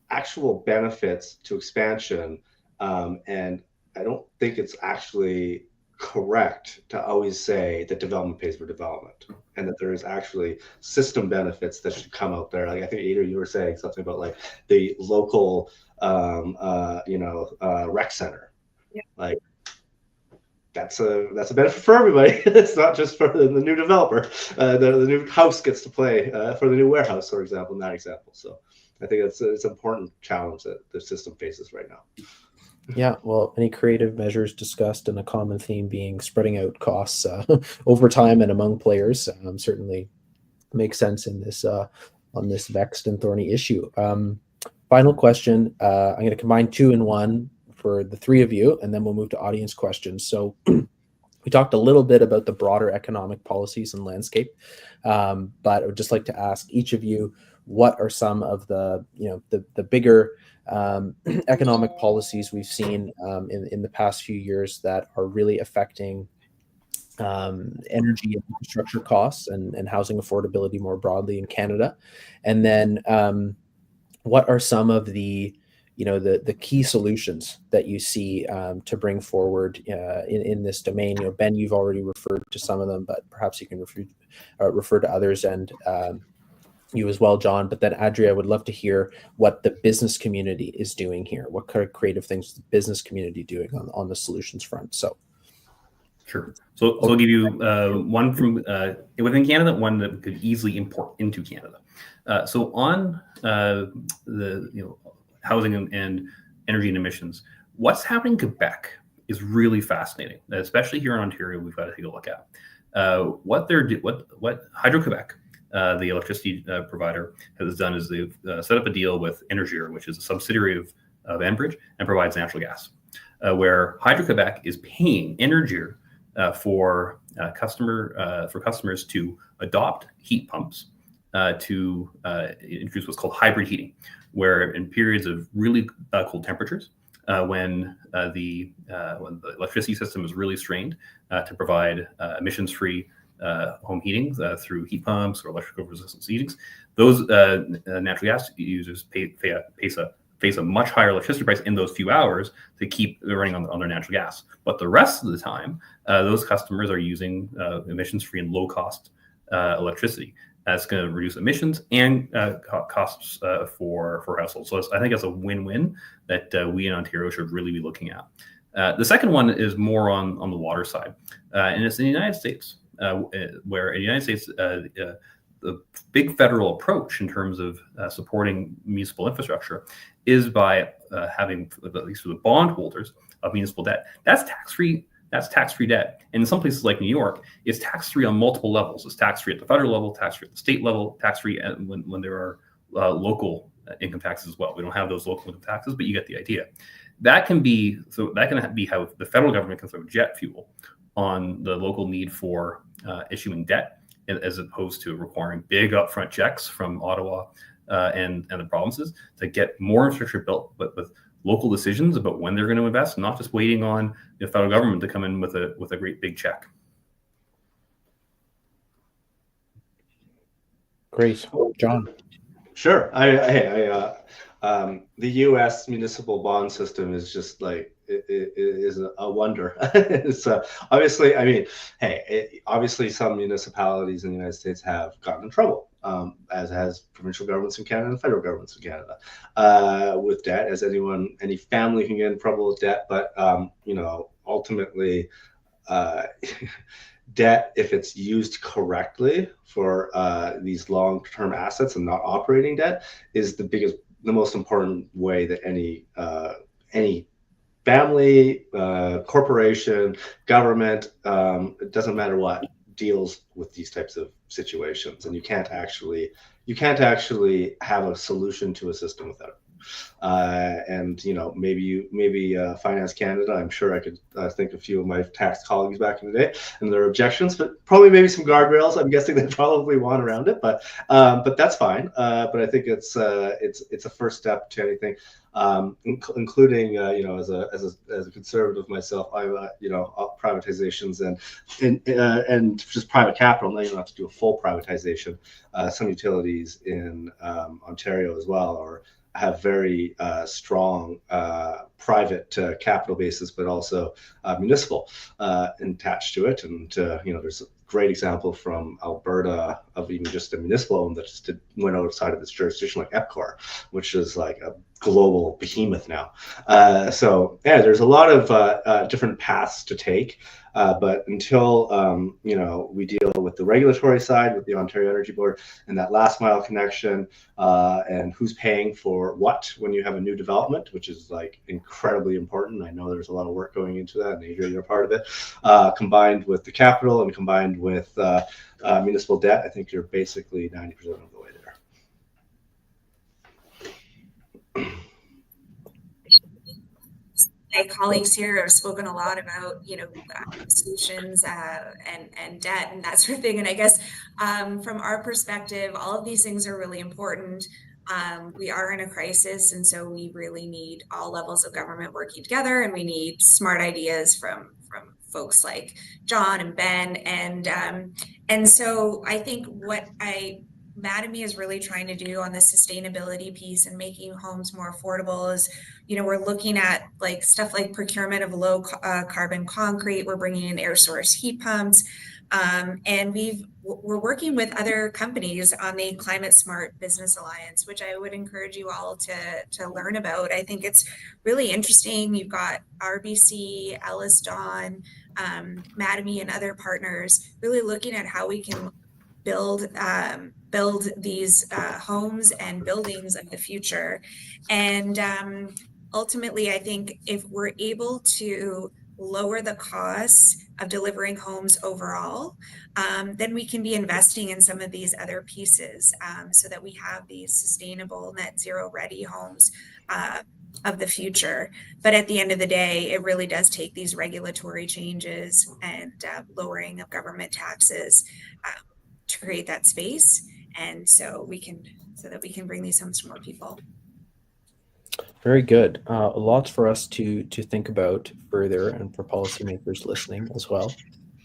actual benefits to expansion, and I don't think it's actually correct to always say that development pays for development, and that there is actually system benefits that should come out there. I think Ada, you were saying something about the local rec center. Yeah. That's a benefit for everybody. It's not just for the new developer. The new house gets to play for the new warehouse, for example, in that example. So I think it's an important challenge that the system faces right now. Yeah, well, any creative measures discussed, and a common theme being spreading out costs over time and among players certainly makes sense in this on this vexed and thorny issue. Final question. I'm going to combine two in one for the three of you, and then we'll move to audience questions. So we talked a little bit about the broader economic policies and landscape, but I would just like to ask each of you, what are some of the bigger economic policies we've seen in the past few years that are really affecting energy and infrastructure costs and housing affordability more broadly in Canada? And then what are some of the key solutions that you see to bring forward in this domain? Ben, you've already referred to some of them, but perhaps you can refer to others. And you as well, John. But then, Adria, I would love to hear what the business community is doing here. What kind of creative things is the business community doing on the solutions front? So, sure. So I'll give you one from within Canada, one that we could easily import into Canada. So on the housing and energy and emissions, what's happening in Quebec is really fascinating, especially here in Ontario. We've got to take a look at what Hydro-Quebec, the electricity provider, has done is they've set up a deal with Énergir, which is a subsidiary of Enbridge, and provides natural gas, where Hydro-Quebec is paying Énergir for customers to adopt heat pumps to introduce what's called hybrid heating, where in periods of really cold temperatures, when the electricity system is really strained, to provide emissions-free home heating through heat pumps or electrical resistance heatings, those natural gas users face a much higher electricity price in those few hours to keep running on their natural gas. But the rest of the time, those customers are using emissions-free and low-cost electricity. That's going to reduce emissions and costs for households. So I think it's a win-win that we in Ontario should really be looking at. The second one is more on the water side, and it's in the United States, where in the United States, the big federal approach in terms of supporting municipal infrastructure is by having, at least for the bondholders of municipal debt, that's tax-free. That's tax-free debt. And in some places like New York, it's tax-free on multiple levels. It's tax-free at the federal level, tax-free at the state level, tax-free when there are local income taxes as well. We don't have those local income taxes, but you get the idea. That can be how the federal government can throw jet fuel on the local need for issuing debt, as opposed to requiring big upfront checks from Ottawa and the provinces to get more infrastructure built, but with local decisions about when they're going to invest, not just waiting on the federal government to come in with a great big check. great, John. Sure. The U.S. municipal bond system is just like it is a wonder. It's obviously, I mean, obviously some municipalities in the United States have gotten in trouble, as has provincial governments in Canada and federal governments in Canada, with debt, as any family can get in trouble with debt. But ultimately, debt, if it's used correctly for these long-term assets and not operating debt, is the most important way that any family, corporation, government, it doesn't matter what, deals with these types of situations. And you can't actually have a solution to a system without it. And maybe Finance Canada, I'm sure I could think a few of my tax colleagues back in the day and their objections, but probably maybe some guardrails. I'm guessing they probably want around it, but that's fine. But I think it's a first step to anything, including as a conservative myself, I privatizations and just private capital. Now you don't have to do a full privatization. Some utilities in Ontario as well, or have very strong private capital bases, but also municipal attached to it. And there's a great example from Alberta of even just a municipal owned that just went outside of its jurisdiction, like Epcor, which is like a global behemoth now. So yeah, there's a lot of different paths to take. But until we deal with the regulatory side, with the Ontario Energy Board, and that last mile connection, and who's paying for what when you have a new development, which is like incredibly important. I know there's a lot of work going into that, and Adria, you're part of it. Combined with the capital and combined with municipal debt, I think you're basically 90% of the way there. My colleagues here have spoken a lot about, solutions and debt and that sort of thing. And I guess from our perspective, all of these things are really important. We are in a crisis, and so we really need all levels of government working together, and we need smart ideas from folks like John and Ben. And so I think what Mattamy is really trying to do on the sustainability piece and making homes more affordable is, we're looking at like stuff like procurement of low carbon concrete. We're bringing in air source heat pumps. And we've we're working with other companies on the Climate Smart Business Alliance, which I would encourage you all to learn about. I think it's really interesting. You've got RBC, Ellis Don, Mattamy, and other partners really looking at how we can build these homes and buildings of the future. And ultimately, I think if we're able to lower the costs of delivering homes overall, then we can be investing in some of these other pieces so that we have these sustainable net zero ready homes of the future. But at the end of the day, it really does take these regulatory changes and lowering of government taxes to create that space, and so that we can bring these homes to more people. Very good. Lots for us to think about further, and for policymakers listening as well.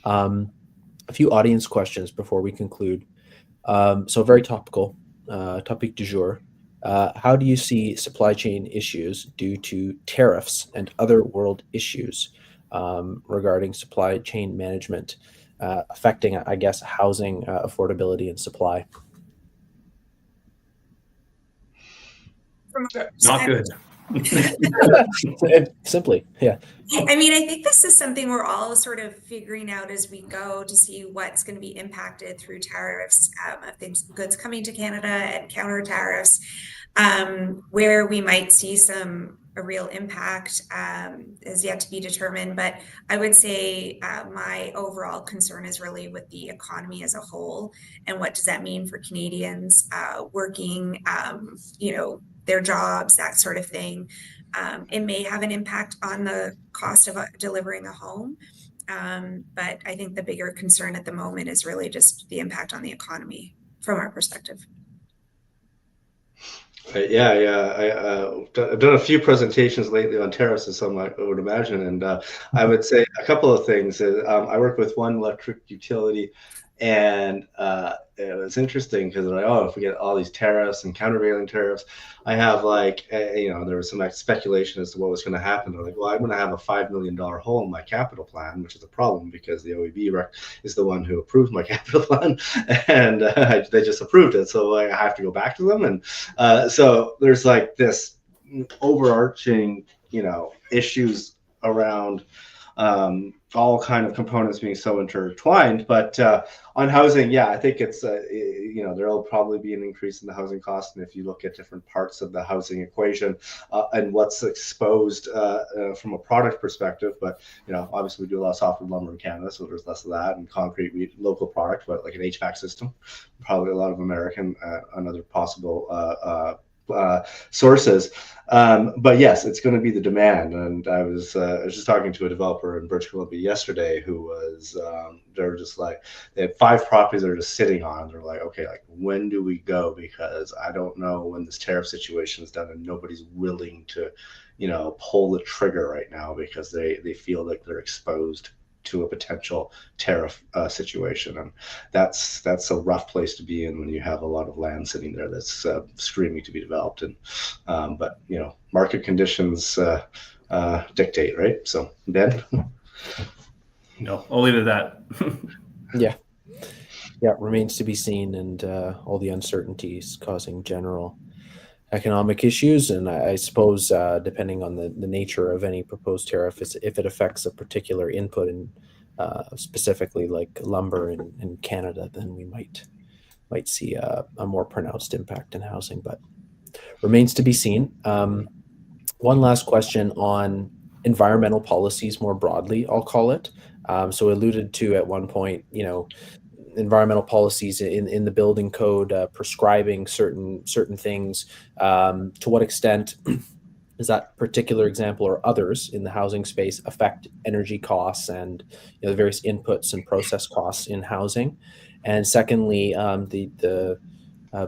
A few audience questions before we conclude. So very topical, topic du jour. How do you see supply chain issues due to tariffs and other world issues regarding supply chain management affecting, I guess, housing affordability and supply? Not good. Simply, yeah. I mean, I think this is something we're all sort of figuring out as we go to see what's going to be impacted through tariffs of things, goods coming to Canada and counter tariffs, where we might see a real impact is yet to be determined. But I would say my overall concern is really with the economy as a whole, and what does that mean for Canadians working, their jobs, that sort of thing. It may have an impact on the cost of delivering a home, but I think the bigger concern at the moment is really just the impact on the economy from our perspective. I've done a few presentations lately on tariffs, as some I would imagine, and I would say a couple of things. I work with one electric utility, and it was interesting because if we get all these tariffs and countervailing tariffs, I have there was some speculation as to what was going to happen. They're like, well, I'm going to have a $5 million hole in my capital plan, which is a problem because the OEB is the one who approved my capital plan, and they just approved it, so I have to go back to them, and so there's like this overarching, issues around all kind of components being so intertwined. But on housing, I think it's there'll probably be an increase in the housing cost, and if you look at different parts of the housing equation and what's exposed from a product perspective, but obviously we do a lot of softwood lumber in Canada, so there's less of that, and concrete, local product, but like an HVAC system, probably a lot of American and other possible sources. But yes, it's going to be the demand. And I was just talking to a developer in British Columbia yesterday who was, they're just like, they had 5 properties they're just sitting on. They're like, okay, like when do we go? Because I don't know when this tariff situation is done, and nobody's willing to, pull the trigger right now because they feel like they're exposed to a potential tariff situation, and that's a rough place to be in when you have a lot of land sitting there that's screaming to be developed. And but market conditions dictate, right? So Ben? No, I'll leave it at that. Yeah, remains to be seen, and all the uncertainties causing general economic issues. And I suppose depending on the nature of any proposed tariff, if it affects a particular input, in specifically like lumber in Canada, then we might see a more pronounced impact in housing, but remains to be seen. One last question on environmental policies more broadly, I'll call it. So alluded to at one point, environmental policies in the building code prescribing certain things. To what extent does that particular example or others in the housing space affect energy costs and the various inputs and process costs in housing? And secondly, the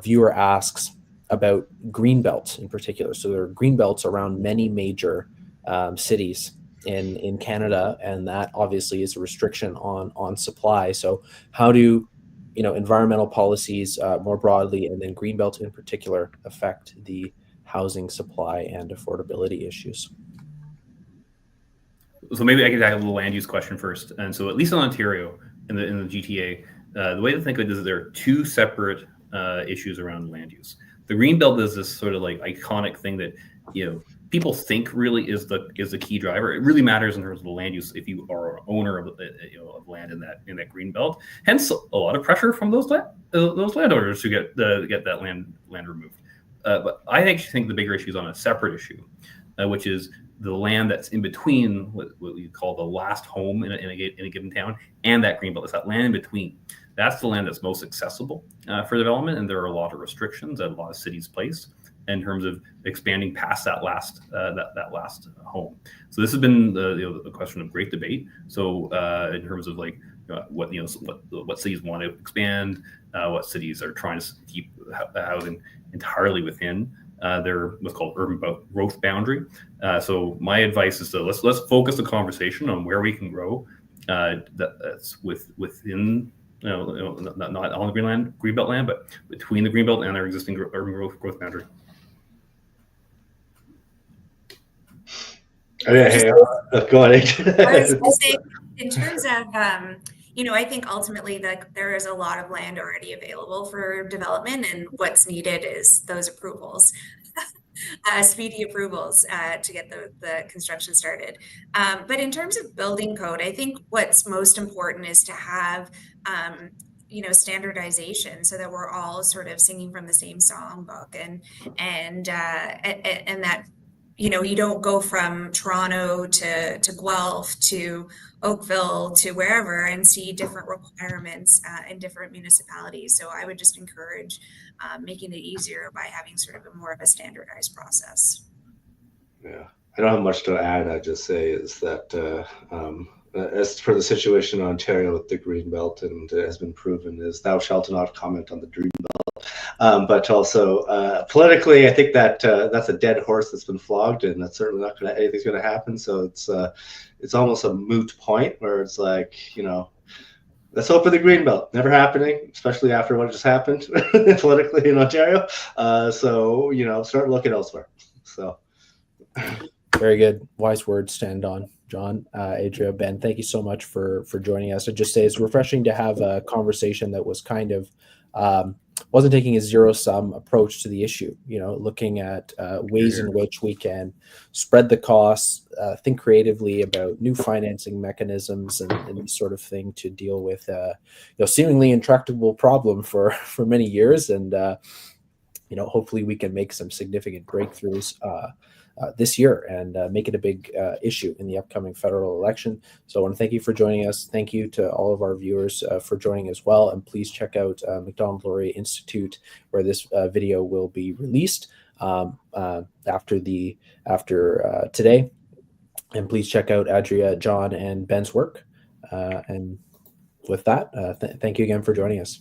viewer asks about green belts in particular. So there are green belts around many major cities in Canada, and that obviously is a restriction on supply. So how do environmental policies more broadly, and then greenbelt in particular, affect the housing supply and affordability issues? So maybe I could tackle the land use question first. And so at least in Ontario, in the GTA, the way to think of it is there are two separate issues around land use. The greenbelt is this sort of like iconic thing that people think really is the key driver. It really matters in terms of the land use if you are an owner of land in that green belt. Hence, a lot of pressure from those landowners to get that land removed. But I actually think the bigger issue is on a separate issue, which is the land that's in between what we call the last home in a given town and that green belt. It's that land in between. That's the land that's most accessible for development, and there are a lot of restrictions that a lot of cities place in terms of expanding past that last home. So this has been the question of great debate. So in terms of like what cities want to expand, what cities are trying to keep housing entirely within their what's called urban growth boundary. So my advice is to let's focus the conversation on where we can grow that's within not on the greenbelt land, but between the greenbelt and our existing urban growth boundary. Oh, yeah, hey, go ahead. I was saying, in terms of, I think ultimately there is a lot of land already available for development, and what's needed is those approvals, speedy approvals to get the construction started. But in terms of building code, I think what's most important is to have standardization so that we're all sort of singing from the same songbook, and that you don't go from Toronto to Guelph to Oakville to wherever and see different requirements in different municipalities. So I would just encourage making it easier by having sort of more of a standardized process. Yeah, I don't have much to add. I just say is that as for the situation in Ontario with the Greenbelt, and it has been proven, is thou shalt not comment on the Greenbelt. But also politically, I think that that's a dead horse that's been flogged, and that's certainly not going to anything's going to happen. So it's almost a moot point where it's like, let's hope for the Greenbelt. Never happening, especially after what just happened politically in Ontario. So start looking elsewhere. So very good, wise words. Stand on, John, Adria, Ben. Thank you so much for joining us. I'd just say it's refreshing to have a conversation that was kind of wasn't taking a zero-sum approach to the issue, looking at ways in which we can spread the costs, think creatively about new financing mechanisms and this sort of thing to deal with seemingly intractable problem for many years. And hopefully we can make some significant breakthroughs this year and make it a big issue in the upcoming federal election. So I want to thank you for joining us. Thank you to all of our viewers for joining as well. And please check out Macdonald-Laurier Institute, where this video will be released after today. And please check out Adria, John, and Ben's work. And with that, thank you again for joining us.